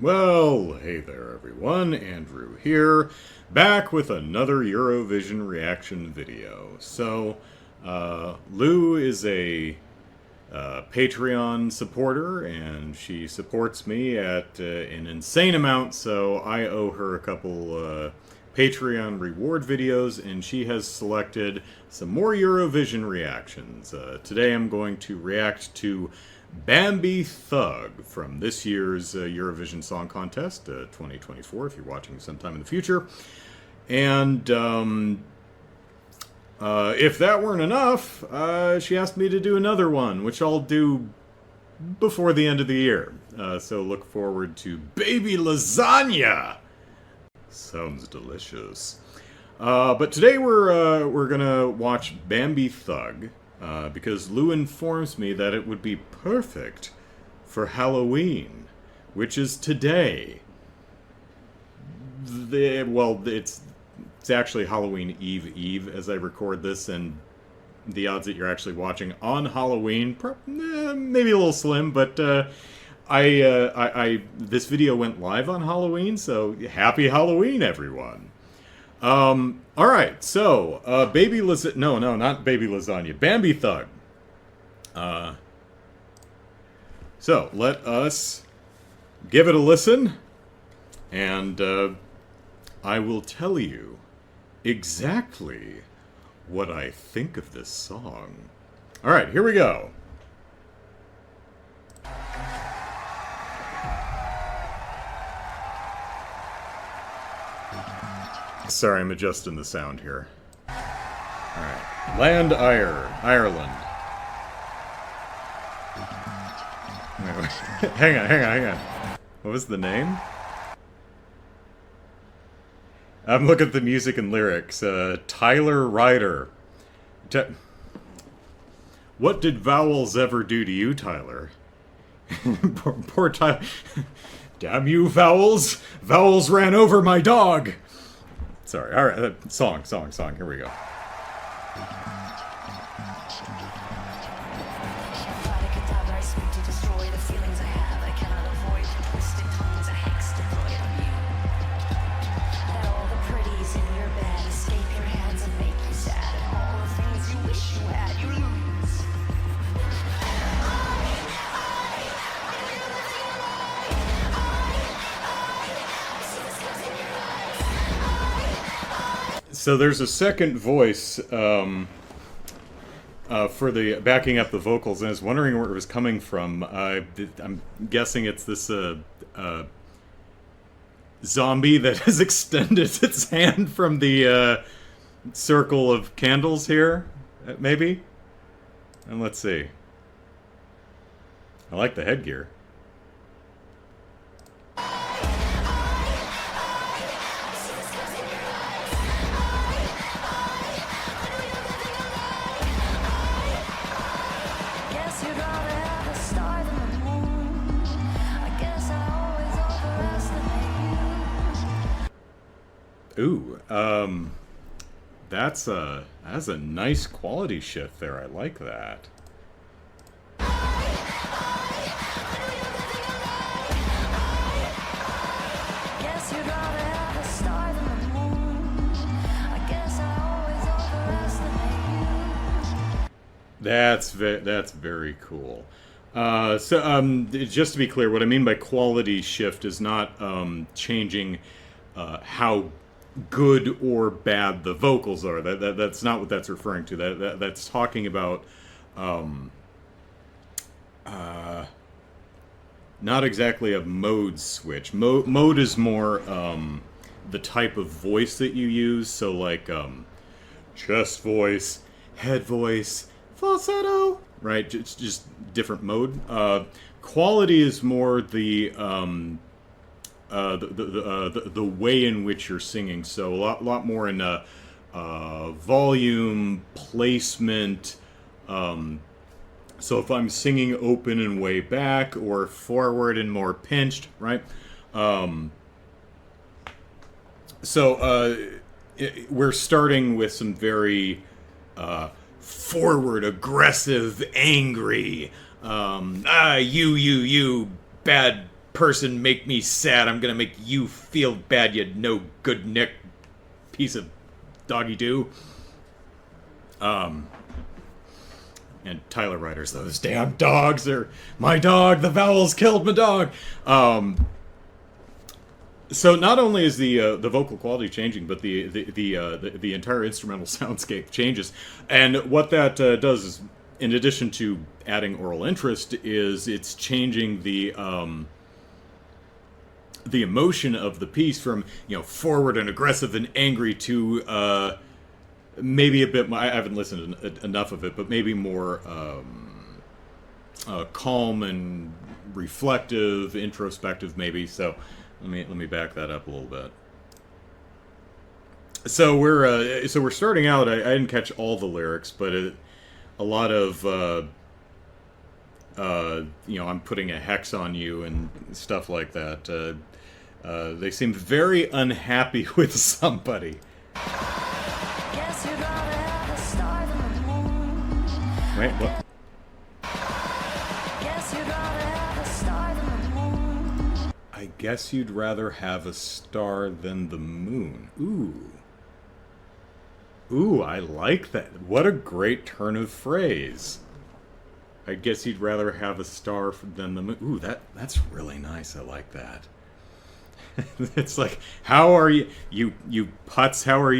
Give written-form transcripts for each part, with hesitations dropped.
Well, hey there everyone, Andrew here, back with another Eurovision reaction video. Lou is a Patreon supporter, and she supports me at an insane amount, so I owe her a couple Patreon reward videos, and she has selected some more Eurovision reactions. Today I'm going to react to Bambie Thug from this year's Eurovision Song Contest, 2024, if you're watching sometime in the future. And if that weren't enough, she asked me to do another one, which I'll do before the end of the year. So look forward to Baby Lasagna! Sounds delicious. But today we're gonna watch Bambie Thug, because Lou informs me that it would be perfect for Halloween, which is today. It's actually Halloween Eve as I record this, and the odds that you're actually watching on Halloween, maybe a little slim, but this video went live on Halloween, so happy Halloween, everyone. Alright, so, not Baby Lasagna, Bambie Thug. So, let us give it a listen, and, I will tell you exactly what I think of this song. Alright, here we go. Sorry, I'm adjusting the sound here. Alright. Ireland. Hang on. What was the name? I'm looking at the music and lyrics. Tyler Ryder. What did vowels ever do to you, Tyler? Poor Tyler. Damn you, vowels! Vowels ran over my dog! Sorry, alright, song, here we go. So there's a second voice for the backing up the vocals, and I was wondering where it was coming from. I'm guessing it's this zombie that has extended its hand from the circle of candles here, maybe? And let's see. I like the headgear. Ooh, that's a nice quality shift there. I like that. That's very cool. Just to be clear, what I mean by quality shift is not changing how good or bad the vocals are. That's not what that's referring to. That's talking about not exactly a mode switch. Mode is more the type of voice that you use. So like chest voice, head voice, falsetto, right? It's just different mode. Quality is more the way in which you're singing, so a lot more in volume, placement. So if I'm singing open and way back, or forward and more pinched, right? We're starting with some very forward, aggressive, angry, you, bad person make me sad, I'm gonna make you feel bad, you no good Nick piece of doggy doo. And Tyler Ryder's those damn dogs are my dog. The vowels killed my dog. So not only is the vocal quality changing, but the entire instrumental soundscape changes. And what that does is, in addition to adding oral interest, is it's changing the emotion of the piece from, you know, forward and aggressive and angry to maybe a bit more, I haven't listened to enough of it, but maybe more calm and reflective, introspective, maybe. So let me back that up a little bit. So we're starting out. I didn't catch all the lyrics, but a lot of you know, I'm putting a hex on you and stuff like that. They seem very unhappy with somebody. Wait, what? I guess you'd rather have a star than the moon. Ooh. Ooh, I like that. What a great turn of phrase. I guess you'd rather have a star than the moon. Ooh, that's really nice. I like that. It's like, how are you putz, how are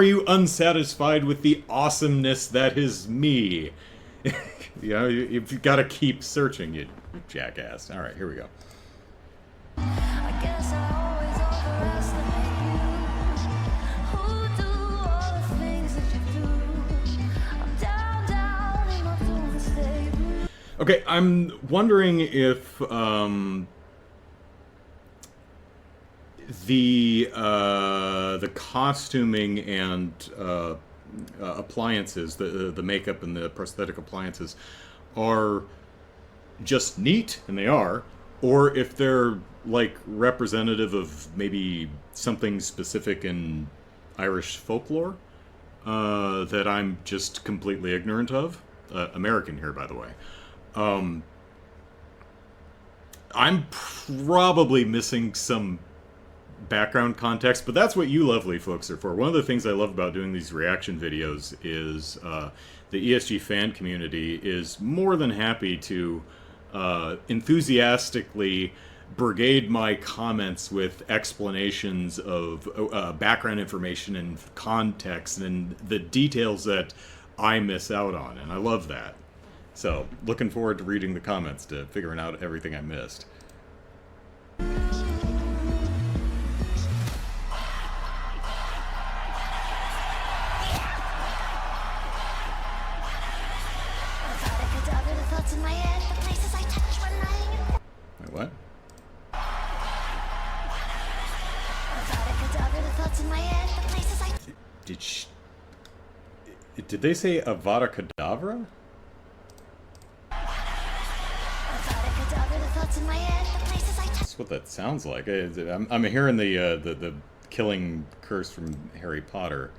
you unsatisfied with the awesomeness that is me? You know, you've got to keep searching, you jackass. All right, here we go. I guess I always underestimate you. Who do all the things that you do? I'm down in my doomsday blue. Okay, I'm wondering if the costuming and appliances, the makeup and the prosthetic appliances, are just neat, and they are, or if they're like representative of maybe something specific in Irish folklore that I'm just completely ignorant of. American here, by the way. I'm probably missing some background context, but that's what you lovely folks are for. One of the things I love about doing these reaction videos is the ESG fan community is more than happy to enthusiastically brigade my comments with explanations of background information and context and the details that I miss out on, and I love that. So, looking forward to reading the comments to figuring out everything I missed. Wait, what? Did they say Avada Kedavra? That's what that sounds like. I'm hearing the killing curse from Harry Potter.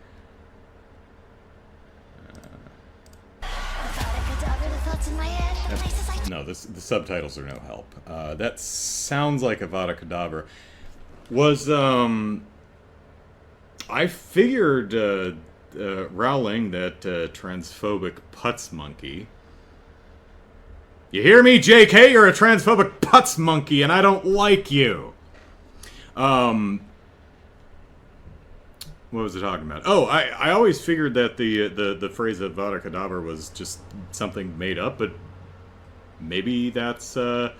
No, the subtitles are no help. That sounds like Avada Kedavra. Was I figured Rowling, that transphobic putz monkey. You hear me, JK? You're a transphobic putz monkey, and I don't like you. What was I talking about? Oh, I always figured that the phrase Avada Kedavra was just something made up, but maybe that's an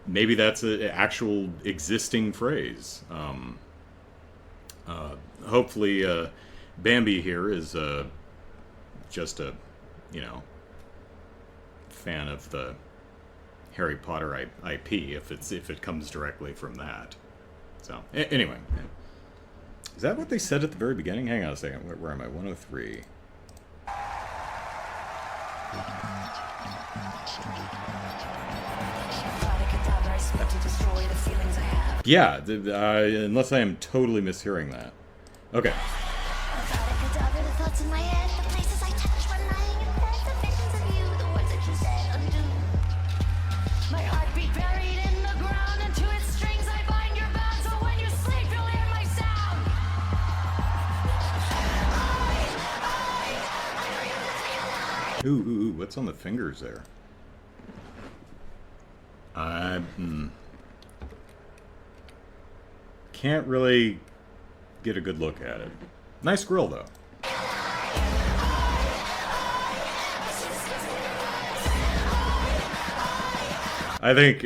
actual existing phrase. Hopefully, Bambie here is just a, fan of the Harry Potter IP, if it comes directly from that. So anyway, is that what they said at the very beginning? Hang on a second. Where am I? 103. Yeah, unless I am totally mishearing that. Okay. My heart beat very Ooh, what's on the fingers there? I can't really get a good look at it. Nice grill, though. I think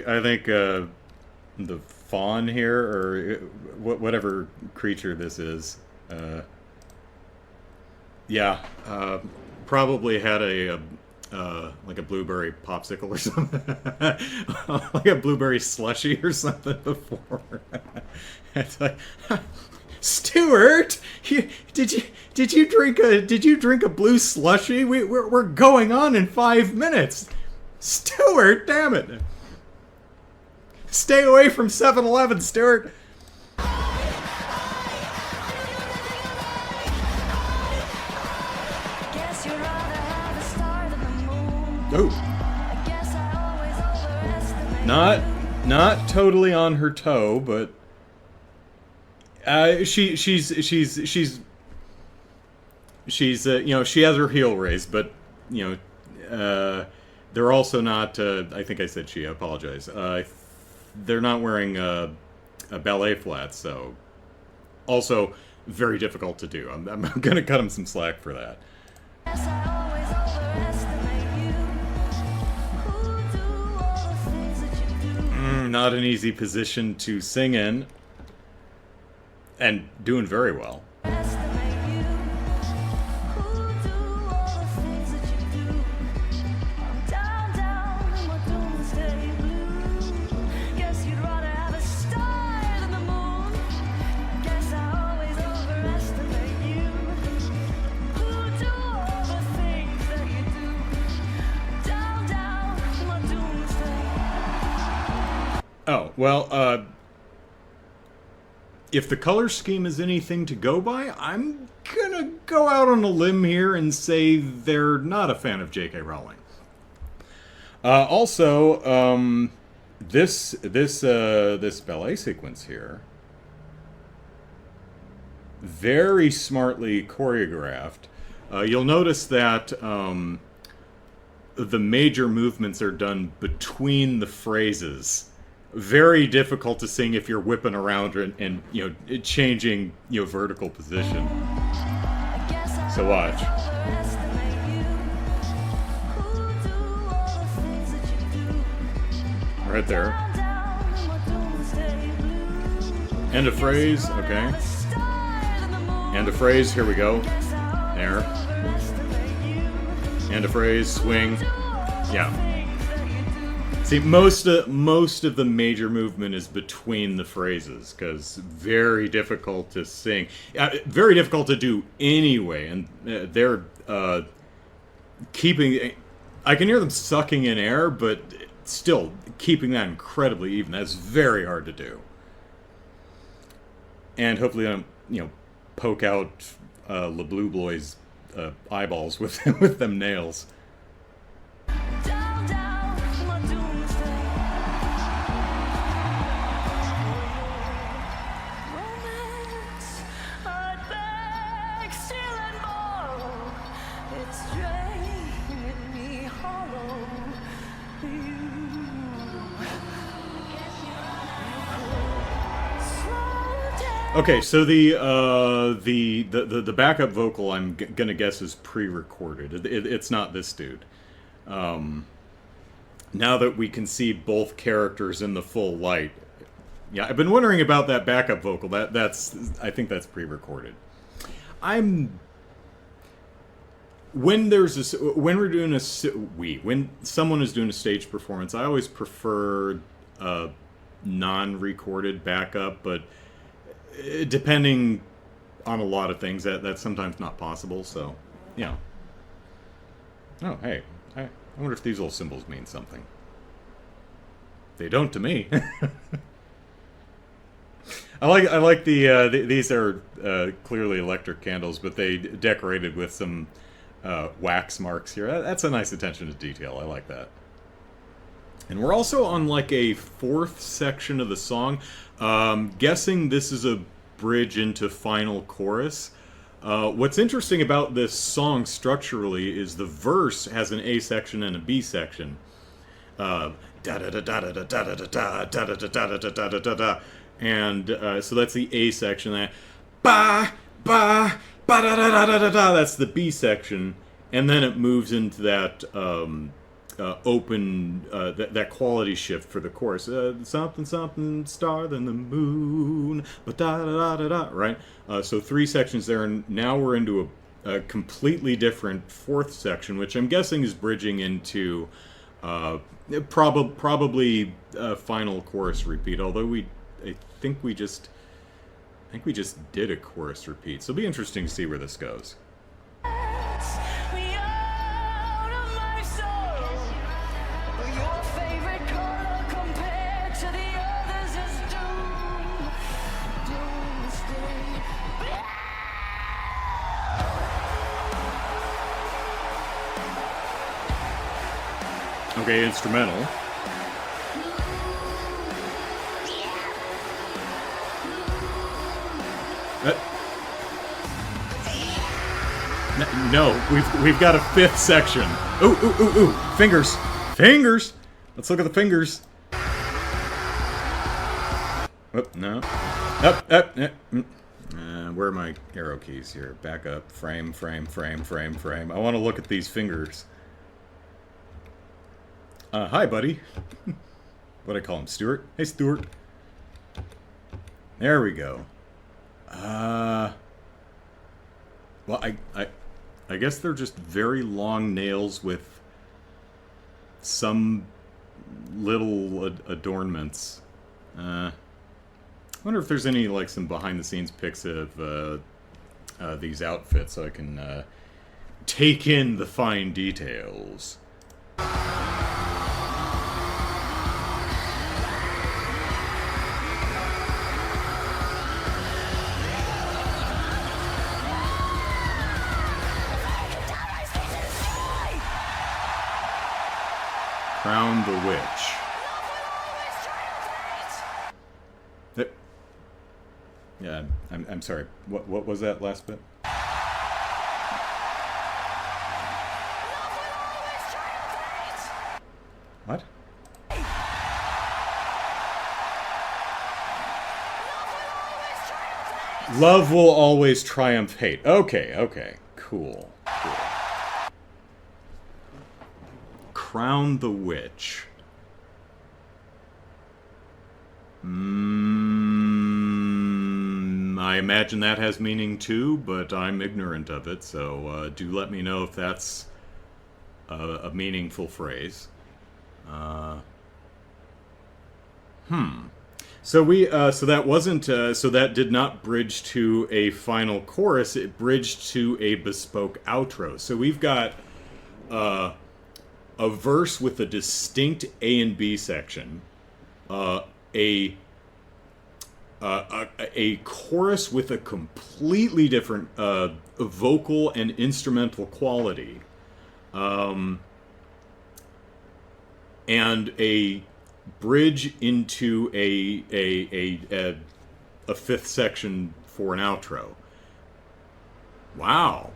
the fawn here, or whatever creature this is, yeah, probably had a like a blueberry popsicle or something, like a blueberry slushy or something before. It's like, Stuart, did you drink a blue slushy? We're going on in 5 minutes. Stuart, damn it! Stay away from 7-Eleven, Stuart. Guess you'd rather have the star than the moon. Oh, I guess I always overestimate not totally on her toe, but she's you know, she has her heel raised, but you know, they're also not. I think I said she. I apologize. They're not wearing a ballet flat, so also very difficult to do. I'm gonna cut them some slack for that. Guess I always overestimate you. Who do all the things that you do? Not an easy position to sing in, and doing very well. Estimate you. Who do all the things that you do? I'm down, down in my doomsday blue. Guess you'd rather have a star than the moon. Guess I always overestimate you. Who do all the things that you do? Down, down in my doomsday. Oh, well, if the color scheme is anything to go by, I'm gonna go out on a limb here and say they're not a fan of J.K. Rowling. Also, this ballet sequence here, very smartly choreographed. You'll notice that the major movements are done between the phrases. Very difficult to sing if you're whipping around and you know, changing, you know, vertical position. So watch. Right there. End of phrase, okay. End of phrase, here we go. There. End of phrase, swing. Yeah. See, most of the major movement is between the phrases, because very difficult to sing. Very difficult to do anyway, and they're keeping... I can hear them sucking in air, but still keeping that incredibly even. That's very hard to do. And hopefully I don't, you know, poke out Le Blue Boy's eyeballs with them nails. Okay, so the backup vocal I'm gonna guess is pre-recorded. It's not this dude. Now that we can see both characters in the full light, yeah, I've been wondering about that backup vocal. I think that's pre-recorded. When someone is doing a stage performance, I always prefer non-recorded backup, but depending on a lot of things, that's sometimes not possible, so, yeah. Oh, hey, I wonder if these little symbols mean something. They don't to me. I like these are clearly electric candles, but they decorated with some wax marks here. That's a nice attention to detail. I like that. And we're also on like a fourth section of the song. Guessing this is a bridge into final chorus. What's interesting about this song structurally is the verse has an A section and a B section. Da da da da da da da da da da da da da da da da da, and so that's the A section. That ba ba ba da da da da da da. That's the B section, and then it moves into that open that quality shift for the chorus. Something something star than the moon, but da da da da da. Right. So 3 sections there, and now we're into a completely different 4th section, which I'm guessing is bridging into probably final chorus repeat. Although I think we just did a chorus repeat, so it'll be interesting to see where this goes. Okay, instrumental. No, we've got a 5th section. Ooh, ooh, ooh, ooh. Fingers. Fingers! Let's look at the fingers. Oh, no. Up. Where are my arrow keys here? Back up. Frame. I want to look at these fingers. Hi, buddy. What do I call him? Stuart? Hey, Stuart. There we go. Well, I guess they're just very long nails with some little adornments. I wonder if there's any, like, some behind-the-scenes pics of these outfits so I can take in the fine details. Crown the Witch. Yeah, I'm sorry. What was that last bit? What? Love will always triumph hate. Okay, cool. Crown the Witch. I imagine that has meaning too, but I'm ignorant of it, so do let me know if that's a meaningful phrase. So that wasn't, so that did not bridge to a final chorus, it bridged to a bespoke outro. So we've got, a verse with a distinct A and B section, a chorus with a completely different vocal and instrumental quality, and a bridge into a 5th section for an outro. Wow.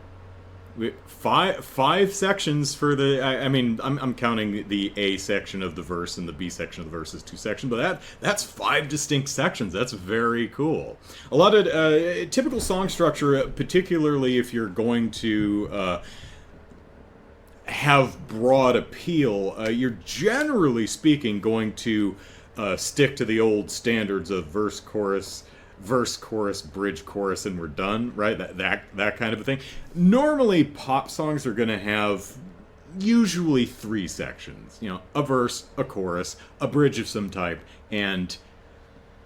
Five sections for the. I mean, I'm counting the A section of the verse and the B section of the verse as 2 sections, but that's 5 distinct sections. That's very cool. A lot of typical song structure, particularly if you're going to have broad appeal, you're generally speaking going to stick to the old standards of verse, chorus, bridge, chorus, and we're done, right? That kind of a thing. Normally, pop songs are going to have usually 3 sections. You know, a verse, a chorus, a bridge of some type, and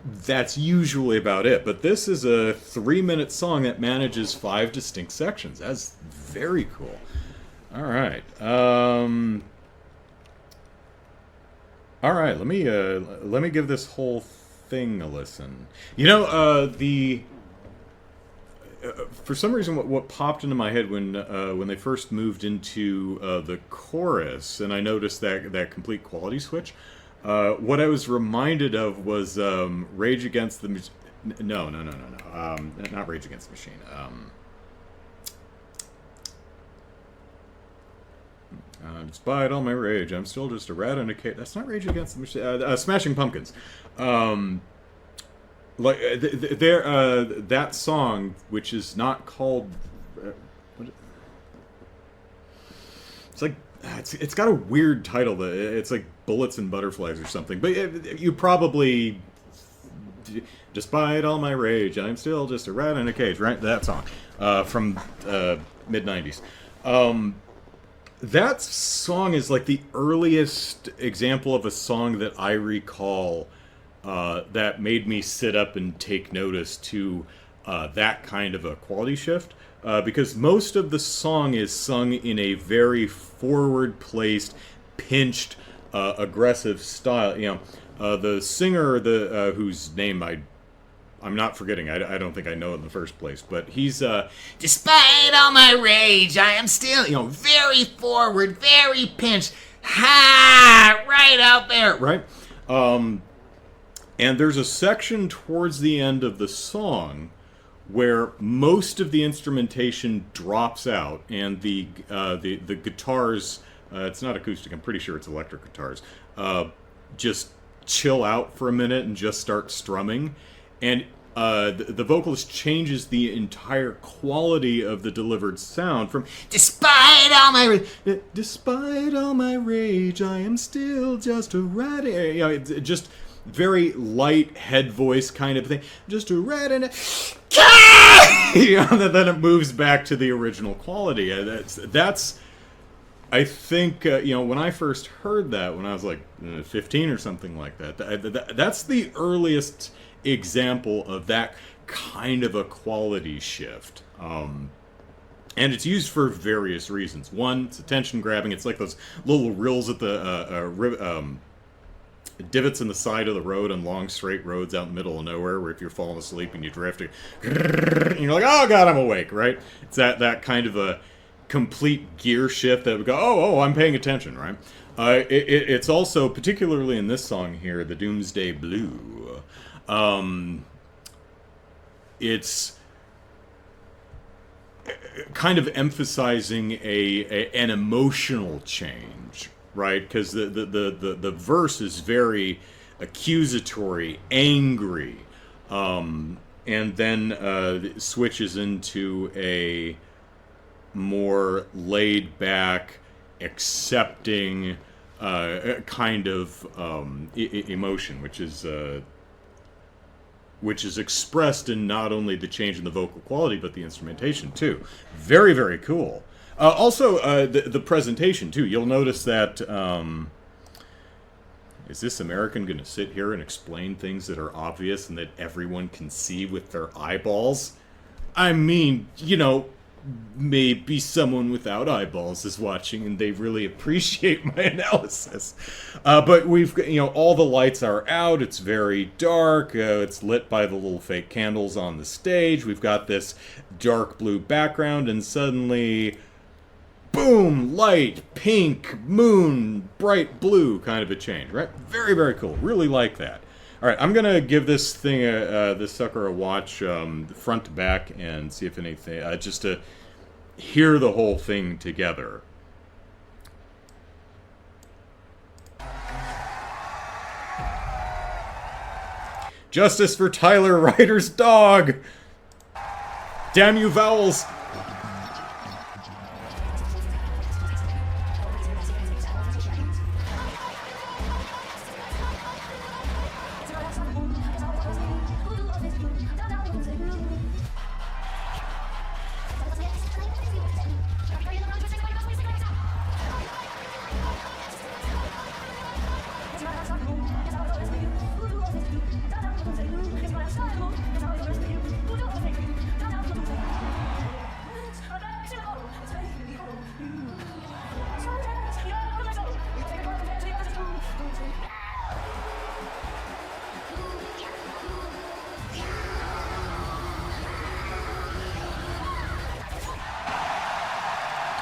that's usually about it. But this is a 3-minute song that manages 5 distinct sections. That's very cool. All right. All right. Let me give this whole thing a listen. You know, for some reason, what popped into my head when they first moved into the chorus, and I noticed that complete quality switch. What I was reminded of was Rage Against the Machine. No. Not Rage Against the Machine. Despite all my rage, I'm still just a rat in a cage. That's not Rage Against the Machine. Smashing Pumpkins. That song, which is not called. It's like it's got a weird title. It's like Bullets and Butterflies or something. But you probably, despite all my rage, I'm still just a rat in a cage. Right, that song from mid '90s. That song is like the earliest example of a song that I recall that made me sit up and take notice to that kind of a quality shift. Because most of the song is sung in a very forward-placed, pinched, aggressive style. You know, the singer, whose name I'm not forgetting. I don't think I know in the first place, but he's despite all my rage, I am still, very forward, very pinched, right out there, right? And there's a section towards the end of the song where most of the instrumentation drops out, and the guitars, it's not acoustic, I'm pretty sure it's electric guitars, just chill out for a minute and just start strumming. And the vocalist changes the entire quality of the delivered sound from despite all my rage, I am still just a rat. It's just very light head voice kind of thing. Just a rat in a then it moves back to the original quality. That's I think, when I first heard that, when I was like 15 or something like that, that's the earliest example of that kind of a quality shift. And it's used for various reasons. One, it's attention grabbing. It's like those little rills at the divots in the side of the road on long straight roads out in the middle of nowhere, where if you're falling asleep and you drift, and you're like, oh god, I'm awake, right? It's that kind of a complete gear shift that would go, oh, I'm paying attention, right? It's also, particularly in this song here, the Doomsday Blue, it's kind of emphasizing an emotional change, right? Because the verse is very accusatory, angry, and then switches into a more laid back, accepting kind of emotion, which is expressed in not only the change in the vocal quality but the instrumentation too. Very, very cool. Also, the presentation too. You'll notice that. Is this American going to sit here and explain things that are obvious and that everyone can see with their eyeballs? I mean, maybe someone without eyeballs is watching and they really appreciate my analysis. But we've got, all the lights are out. It's very dark. It's lit by the little fake candles on the stage. We've got this dark blue background, and suddenly, boom, light, pink, moon, bright blue kind of a change, right? Very, very cool. Really like that. All right, I'm going to give this thing, this sucker a watch front to back and see if anything, just to hear the whole thing together. Justice for Tyler Ryder's dog! Damn you, vowels!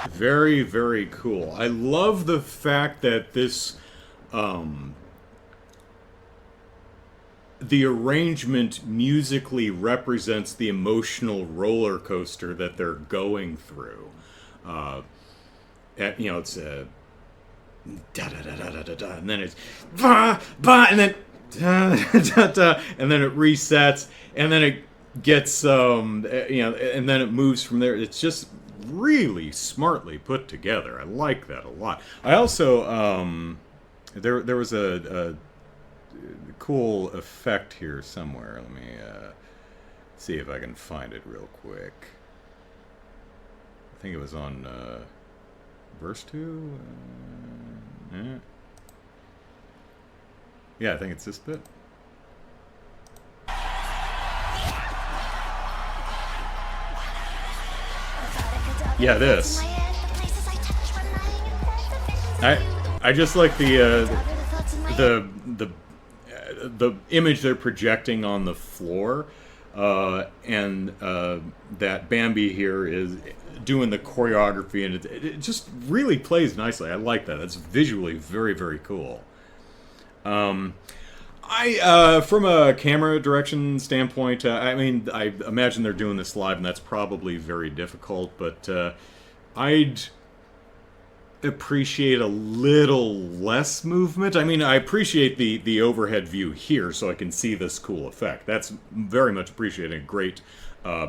Very, very cool. I love the fact that this, the arrangement musically represents the emotional roller coaster that they're going through. It's da da da da da da da, and then it's ba ba, and then da da da, and then it resets, and then it gets and then it moves from there. It's just really smartly put together. I like that a lot. I also there was a cool effect here somewhere. Let me see if I can find it real quick. I think it was on verse 2. Yeah, I think it's this bit. Yeah, this. I just like the image they're projecting on the floor, and that Bambie here is doing the choreography, and it just really plays nicely. I like that. That's visually very, very cool. From a camera direction standpoint, I mean, I imagine they're doing this live, and that's probably very difficult, but I'd appreciate a little less movement. I mean, I appreciate the overhead view here, so I can see this cool effect. That's very much appreciating a great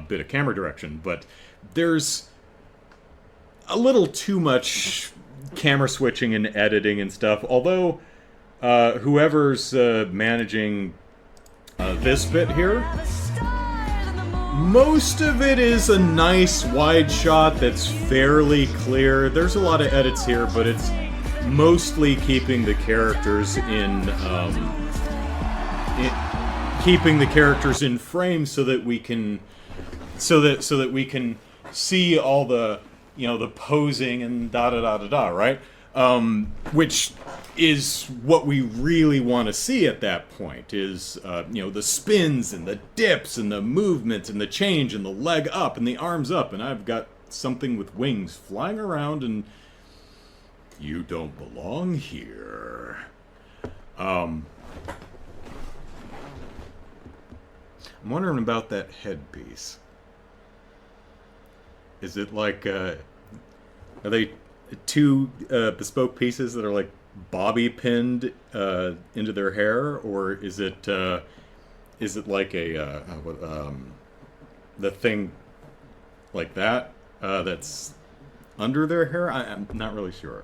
bit of camera direction, but there's a little too much camera switching and editing and stuff, although whoever's managing this bit here, most of it is a nice wide shot that's fairly clear. There's a lot of edits here, but it's mostly keeping the characters in frame so that we can we can see all the the posing and da da da da da, right? Which is what we really want to see at that point, is the spins and the dips and the movement and the change and the leg up and the arms up, and I've got something with wings flying around and you don't belong here. I'm wondering about that headpiece. Is it like are they two bespoke pieces that are like bobby pinned into their hair, or is it like a the thing like that that's under their hair? I'm not really sure.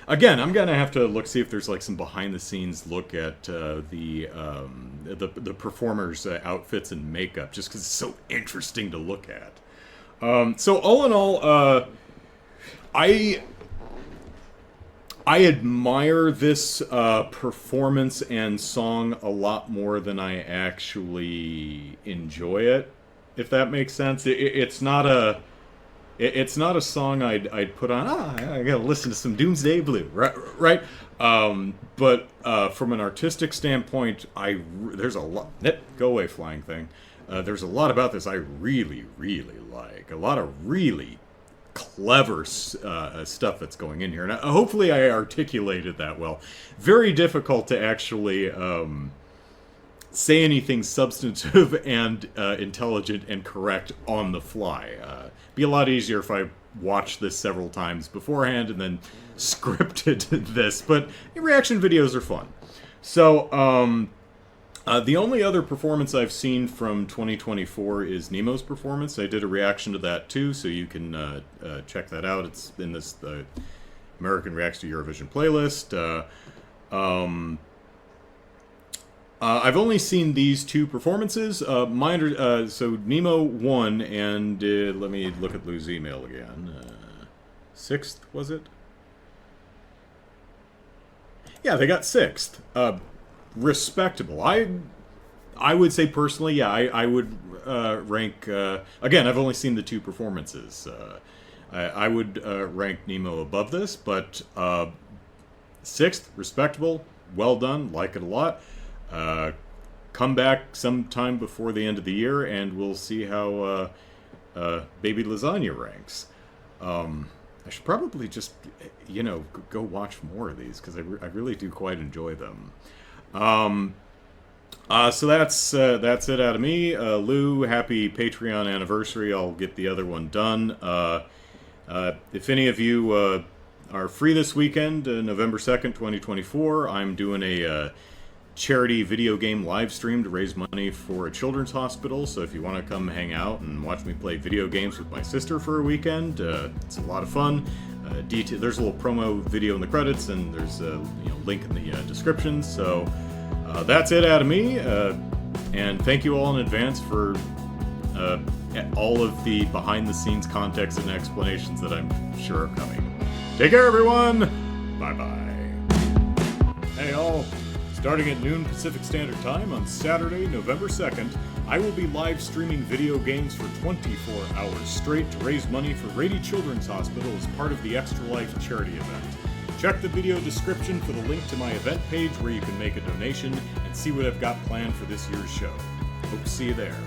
Again, I'm gonna have to see if there's like some behind the scenes look at the performers' outfits and makeup, just because it's so interesting to look at. So all in all, I admire this performance and song a lot more than I actually enjoy it, if that makes sense. It's not a song I'd put on. I gotta listen to some Doomsday Blue, right? But from an artistic standpoint, there's a lot. Go away, flying thing. There's a lot about this I really, really like. A lot of really clever stuff that's going in here, and hopefully I articulated that well. Very difficult to actually say anything substantive and intelligent and correct on the fly. Be a lot easier if I watched this several times beforehand and then scripted this, but reaction videos are fun. So the only other performance I've seen from 2024 is Nemo's performance. I did a reaction to that too, so you can check that out. It's in this American Reacts to Eurovision playlist. I've only seen these two performances. So Nemo won, and let me look at Lou's email again. 6th, was it? Yeah, they got 6th. Respectable. I would say personally, yeah, I would rank. Again, I've only seen the two performances. I would rank Nemo above this, but 6th, respectable, well done, like it a lot. Come back sometime before the end of the year, and we'll see how Baby Lasagna ranks. I should probably just, go watch more of these, because I really do quite enjoy them. So that's it out of me. Lou, happy Patreon anniversary. I'll get the other one done. If any of you are free this weekend, November 2nd, 2024. I'm doing a charity video game live stream to raise money for a children's hospital. So if you want to come hang out and watch me play video games with my sister for a weekend, it's a lot of fun. There's a little promo video in the credits, and there's a link in the description. So that's it out of me, and thank you all in advance for all of the behind-the-scenes context and explanations that I'm sure are coming. Take care, everyone! Bye-bye. Hey, all. Starting at noon Pacific Standard Time on Saturday, November 2nd, I will be live streaming video games for 24 hours straight to raise money for Rady Children's Hospital as part of the Extra Life charity event. Check the video description for the link to my event page where you can make a donation and see what I've got planned for this year's show. Hope to see you there.